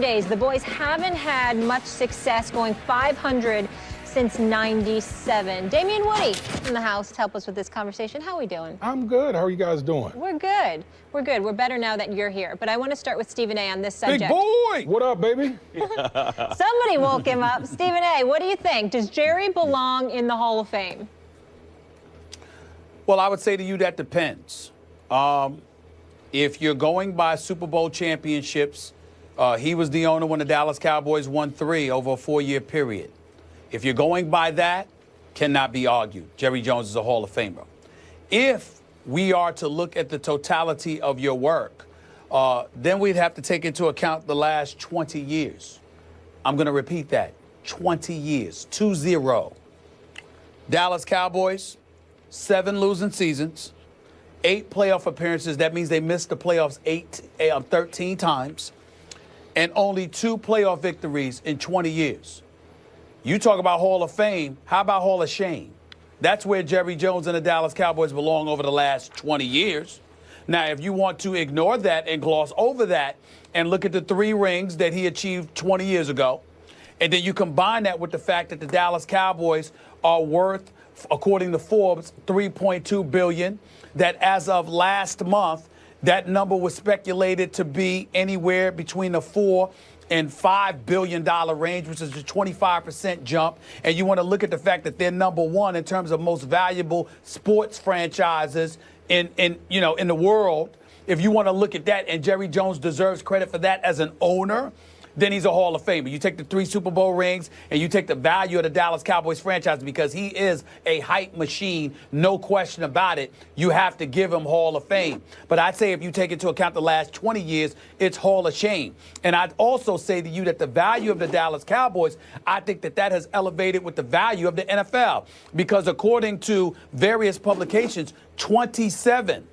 Days, the boys haven't had much success going 500 since '97. Damian Woody in the house to help us with this conversation. How are we doing? I'm good. How are you guys doing? We're good. We're good. We're better now that you're here. But I want to start with Stephen A. on this subject. Big boy! What up, baby? Somebody woke him up. Stephen A., what do you think? Does Jerry belong in the Hall of Fame? Well, I would say to you that depends. If you're going by Super Bowl championships, he was the owner when the Dallas Cowboys won 3 over a 4-year period. If you're going by that, cannot be argued. Jerry Jones is a Hall of Famer. If we are to look at the totality of your work, then we'd have to take into account the last 20 years. I'm going to repeat that. 20 years. 2-0. Dallas Cowboys, 7 losing seasons, 8 playoff appearances. That means they missed the playoffs 13 times. And only 2 playoff victories in 20 years. You talk about Hall of Fame, how about Hall of Shame? That's where Jerry Jones and the Dallas Cowboys belong over the last 20 years. Now, if you want to ignore that and gloss over that and look at the 3 rings that he achieved 20 years ago, and then you combine that with the fact that the Dallas Cowboys are worth, according to Forbes, $3.2 billion, that as of last month, that number was speculated to be anywhere between the $4 and $5 billion range, which is a 25% jump. And you want to look at the fact that they're number 1 in terms of most valuable sports franchises in the world. If you want to look at that, and Jerry Jones deserves credit for that as an owner, then he's a Hall of Famer. You take the 3 Super Bowl rings and you take the value of the Dallas Cowboys franchise because he is a hype machine, no question about it. You have to give him Hall of Fame. But I'd say if you take into account the last 20 years, it's Hall of Shame. And I'd also say to you that the value of the Dallas Cowboys, I think that has elevated with the value of the NFL. Because according to various publications, 27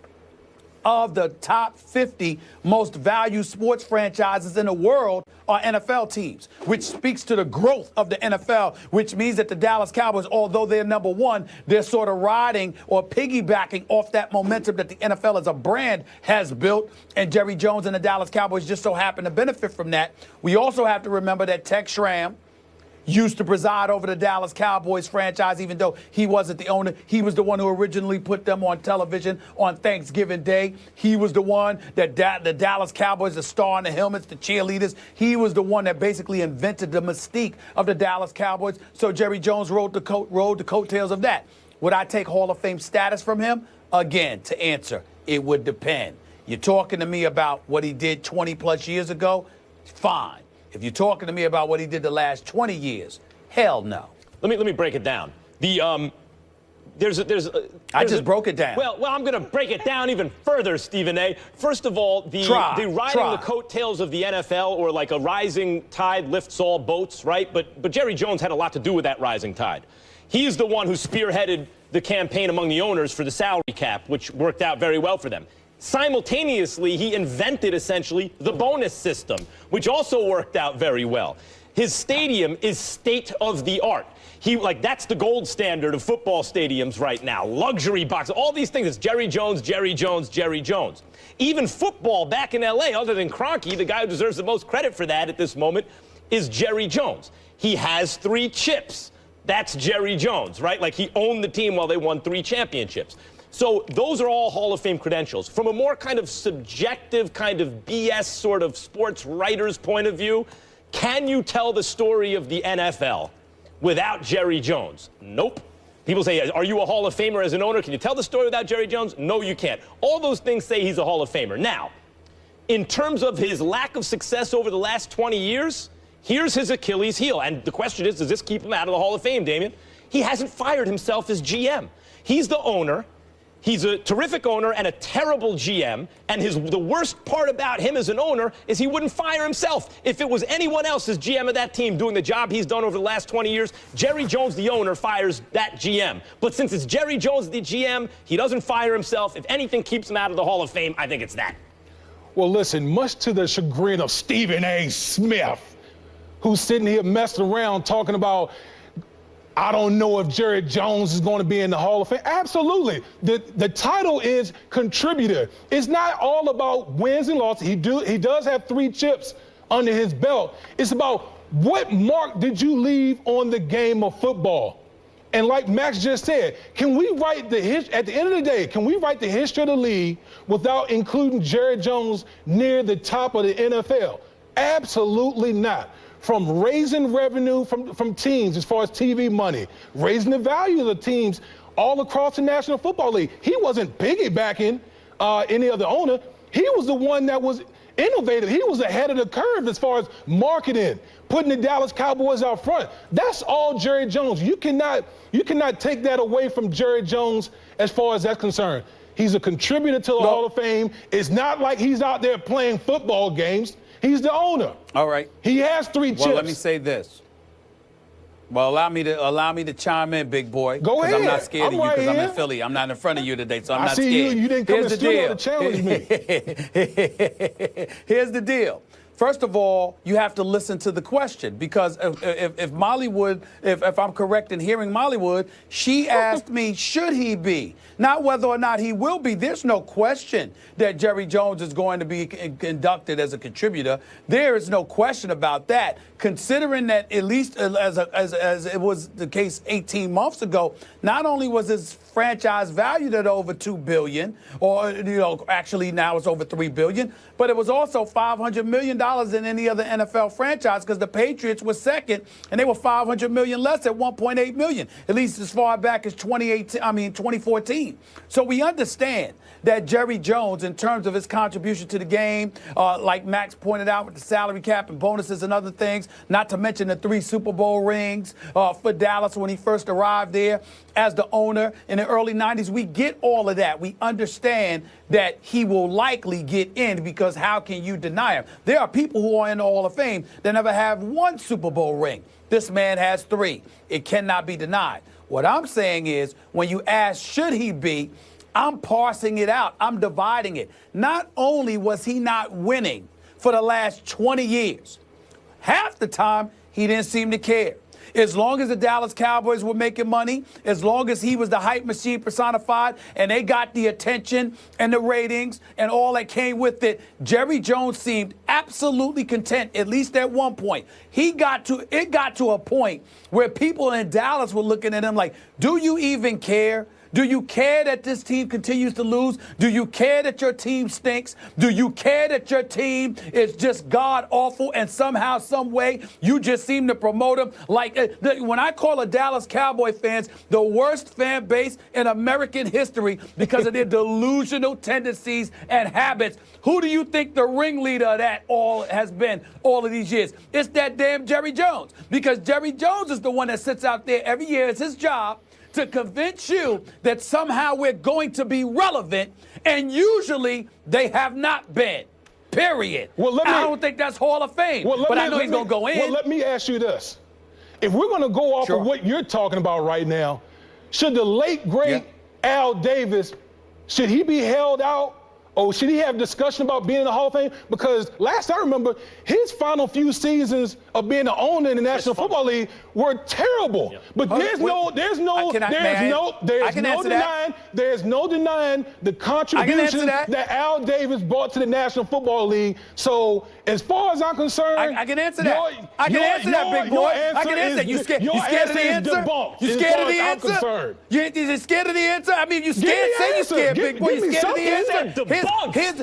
of the top 50 most valued sports franchises in the world are NFL teams, which speaks to the growth of the NFL, which means that the Dallas Cowboys, although they're number 1, they're sort of riding or piggybacking off that momentum that the NFL as a brand has built, and Jerry Jones and the Dallas Cowboys just so happen to benefit from that. We also have to remember that Tex Schramm used to preside over the Dallas Cowboys franchise, even though he wasn't the owner. He was the one who originally put them on television on Thanksgiving Day. He was the one that the Dallas Cowboys, the star in the helmets, the cheerleaders, he was the one that basically invented the mystique of the Dallas Cowboys. So Jerry Jones rode the coattails of that. Would I take Hall of Fame status from him? Again, to answer, it would depend. You're talking to me about what he did 20 plus years ago? Fine. If you're talking to me about what he did the last 20 years, hell no. Let me break it down. I just broke it down. Well, I'm going to break it down even further, Stephen A. First of all, the riding the coattails of the NFL, or like a rising tide lifts all boats, right? But Jerry Jones had a lot to do with that rising tide. He's the one who spearheaded the campaign among the owners for the salary cap, which worked out very well for them. Simultaneously, he invented essentially the bonus system, which also worked out very well. His stadium is state of the art. That's the gold standard of football stadiums right now. Luxury boxes, all these things. It's Jerry Jones, Jerry Jones, Jerry Jones. Even football back in LA, other than Kroenke, the guy who deserves the most credit for that at this moment, is Jerry Jones. He has 3 chips. That's Jerry Jones, right? Like, he owned the team while they won 3 championships. So those are all Hall of Fame credentials. From a more kind of subjective, kind of BS sort of sports writer's point of view, can you tell the story of the NFL without Jerry Jones? Nope. People say, are you a Hall of Famer as an owner? Can you tell the story without Jerry Jones? No, you can't. All those things say he's a Hall of Famer. Now, in terms of his lack of success over the last 20 years, here's his Achilles heel. And the question is, does this keep him out of the Hall of Fame, Damian? He hasn't fired himself as GM. He's the owner. He's a terrific owner and a terrible GM, and the worst part about him as an owner is he wouldn't fire himself. If it was anyone else as GM of that team doing the job he's done over the last 20 years, Jerry Jones, the owner, fires that GM. But since it's Jerry Jones, the GM, he doesn't fire himself. If anything keeps him out of the Hall of Fame, I think it's that. Well, listen, much to the chagrin of Stephen A. Smith, who's sitting here messing around talking about, I don't know if Jerry Jones is going to be in the Hall of Fame. Absolutely. The title is contributor. It's not all about wins and losses. He does have 3 chips under his belt. It's about what mark did you leave on the game of football? And like Max just said, can we write at the end of the day, can we write the history of the league without including Jerry Jones near the top of the NFL? Absolutely not. From raising revenue from teams as far as TV money, raising the value of the teams all across the National Football League. He wasn't piggybacking any other owner. He was the one that was innovative. He was ahead of the curve as far as marketing, putting the Dallas Cowboys out front. That's all Jerry Jones. You cannot take that away from Jerry Jones as far as that's concerned. He's a contributor to the Hall of Fame. It's not like he's out there playing football games. He's the owner. All right. He has 3 chips. Well, let me say this. Well, allow me to chime in, big boy. Go ahead. I'm not scared of you right because I'm here. in Philly. I'm not in front of you today, so I'm not see scared. You didn't come Here's to the studio to challenge me. Here's the deal. First of all, you have to listen to the question because if Mollywood, if I'm correct in hearing Mollywood, she asked me, should he be? Not whether or not he will be. There's no question that Jerry Jones is going to be inducted as a contributor. There is no question about that. Considering that at least as it was the case 18 months ago, not only was his franchise valued at over $2 billion, or actually now it's over $3 billion, but it was also $500 million in any other NFL franchise because the Patriots were second and they were $500 million less at $1.8 million, at least as far back as 2014. So we understand that Jerry Jones, in terms of his contribution to the game, like Max pointed out with the salary cap and bonuses and other things, not to mention the 3 Super Bowl rings for Dallas when he first arrived there as the owner in the early 90s. We get all of that. We understand that he will likely get in because how can you deny him? There are people who are in the Hall of Fame that never have 1 Super Bowl ring. This man has 3. It cannot be denied. What I'm saying is when you ask, should he be, I'm parsing it out. I'm dividing it. Not only was he not winning for the last 20 years, half the time he didn't seem to care. As long as the Dallas Cowboys were making money, as long as he was the hype machine personified and they got the attention and the ratings and all that came with it, Jerry Jones seemed absolutely content, at least at one point. It got to a point where people in Dallas were looking at him like, do you even care? Do you care that this team continues to lose? Do you care that your team stinks? Do you care that your team is just god-awful and somehow, some way, you just seem to promote them? Like, when I call a Dallas Cowboy fans the worst fan base in American history because of their delusional tendencies and habits, who do you think the ringleader of that all has been all of these years? It's that damn Jerry Jones. Because Jerry Jones is the one that sits out there every year. It's his job to convince you that somehow we're going to be relevant, and usually they have not been, period. Well, I don't think that's Hall of Fame, but I know he's going to go in. Well, let me ask you this. If we're going to go off of what you're talking about right now, should the late, great Al Davis, should he be held out? Or should he have discussion about being in the Hall of Fame? Because last I remember, his final few seasons of being the owner in the National Football League were terrible. Yeah. But there's no denying the contribution that Al Davis brought to the National Football League. So as far as I'm concerned, I can answer that. I can answer that, big boy. I can answer that. You scared of the answer? You scared of the answer? You scared of the answer? I mean, you scared? Say you scared, big boy. You scared of the answer? Here's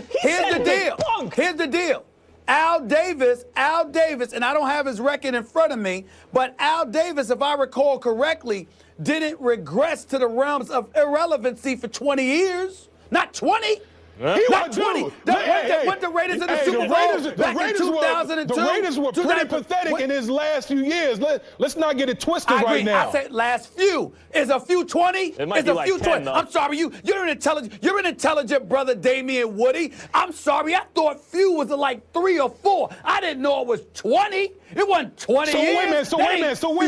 the deal. Here's the deal. Al Davis, and I don't have his record in front of me, but Al Davis, if I recall correctly, didn't regress to the realms of irrelevancy for 20 years. Not 20. Not 20. What the Raiders in the Super Bowl back in 2002? The Raiders were pretty pathetic in his last few years. Let's not get it twisted right now. I said last few. Is a few 20? It might be like 10, though. I'm sorry, you're an intelligent brother, Damian Woody. I'm sorry, I thought few was like 3 or 4. I didn't know it was 20. It wasn't 20 years. Wait a minute. So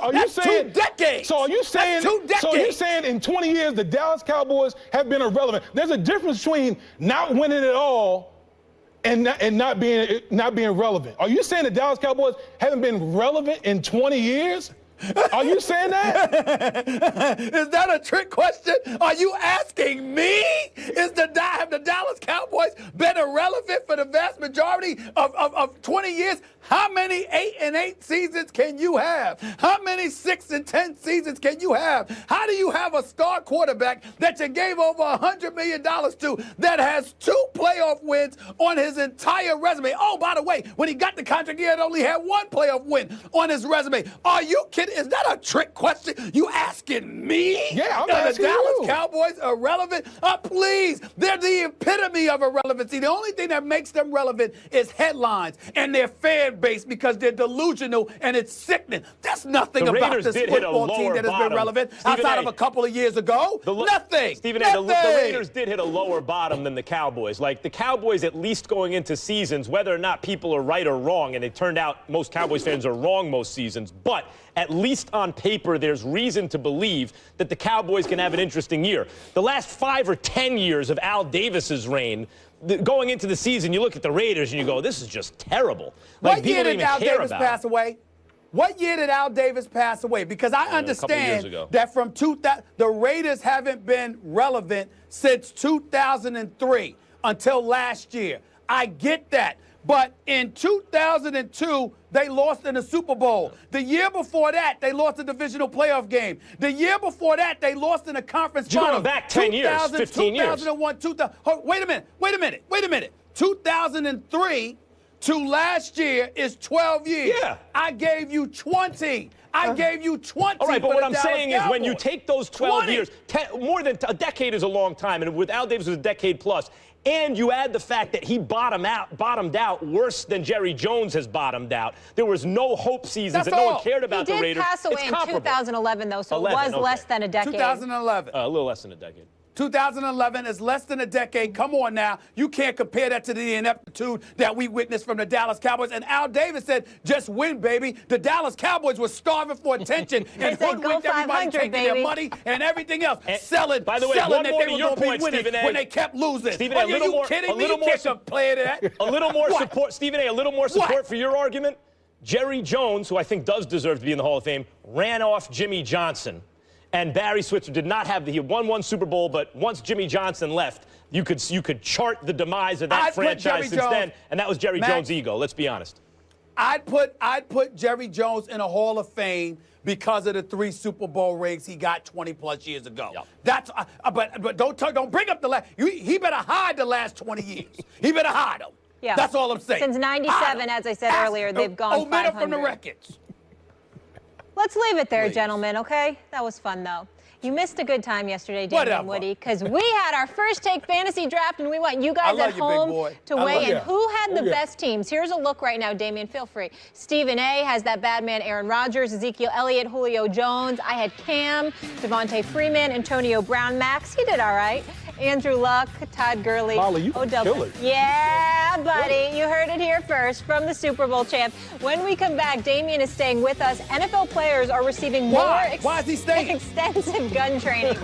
are you saying 2 decades? So are you saying? That's 2 decades. So you're saying in 20 years the Dallas Cowboys have been irrelevant? There's a difference between not winning at all and not being relevant. Are you saying the Dallas Cowboys haven't been relevant in 20 years? Are you saying that? Is that a trick question? Are you asking me? Have the Dallas Cowboys been irrelevant for the vast majority of 20 years? How many 8-8 seasons can you have? How many 6-10 seasons can you have? How do you have a star quarterback that you gave over $100 million to that has 2 playoff wins on his entire resume? Oh, by the way, when he got the contract, he had only had 1 playoff win on his resume. Are you kidding? Is that a trick question? You asking me? Yeah, I'm Are asking the Dallas you. Cowboys irrelevant? Please, they're the epitome of irrelevancy. The only thing that makes them relevant is headlines and their fan base because they're delusional and it's sickening. There's nothing about this football team that has been relevant outside of a couple of years ago. Nothing. Stephen A., the Raiders did hit a lower bottom than the Cowboys. Like, the Cowboys, at least going into seasons, whether or not people are right or wrong, and it turned out most Cowboys fans are wrong most seasons, but at least on paper, there's reason to believe that the Cowboys can have an interesting year. The last 5 or 10 years of Al Davis's reign, going into the season, you look at the Raiders and you go, this is just terrible. Like, what year did Al Davis pass away? What year did Al Davis pass away? Because I understand that from the Raiders haven't been relevant since 2003 until last year. I get that. But in 2002, they lost in the Super Bowl. The year before that, they lost a divisional playoff game. The year before that, they lost in the conference finals. You're going back 10 years, 15 years. 2001, 2000. Wait a minute. 2003 to last year is 12 years. Yeah. I gave you 20. I gave you 20. All right, but what I'm saying is when you Cowboys. take those 12 years, more than a decade is a long time, and with Al Davis it was a decade plus, and you add the fact that he bottomed out worse than Jerry Jones has bottomed out. There was no hope seasons that no one cared about the Raiders. He did pass away in 2011, though, so it was less than a decade. 2011. A little less than a decade. 2011 is less than a decade. Come on now. You can't compare that to the ineptitude that we witnessed from the Dallas Cowboys. And Al Davis said, just win, baby. The Dallas Cowboys were starving for attention and hoodwinked everybody taking their money and everything else. Selling that they were going to be winning when they kept losing. Stephen A., Are you kidding me? You can't compare that. A little more support. Stephen A., a little more support for your argument. Jerry Jones, who I think does deserve to be in the Hall of Fame, ran off Jimmy Johnson. And Barry Switzer did not have he won 1 Super Bowl, but once Jimmy Johnson left, you could chart the demise of that franchise since then, and that was Jerry Jones' ego. Let's be honest. I'd put Jerry Jones in a Hall of Fame because of the 3 Super Bowl rings he got 20+ years ago. Yep. That's but don't bring up the last. He better hide the last 20 years. He better hide them. Yeah. That's all I'm saying. Since '97, as I said earlier, they've gone 500. Omit it from the records. Let's leave it there, gentlemen, okay? That was fun, though. You missed a good time yesterday, Damian Woody, because we had our first take fantasy draft, and we want you guys at home to weigh in. Who had the best teams? Here's a look right now, Damian. Feel free. Stephen A. has that bad man Aaron Rodgers, Ezekiel Elliott, Julio Jones. I had Cam, Devontae Freeman, Antonio Brown, Max. He did all right. Andrew Luck, Todd Gurley, Odell. Yeah, buddy. You heard it here first from the Super Bowl champ. When we come back, Damian is staying with us. NFL players are receiving more Why is he staying? extensive gun training.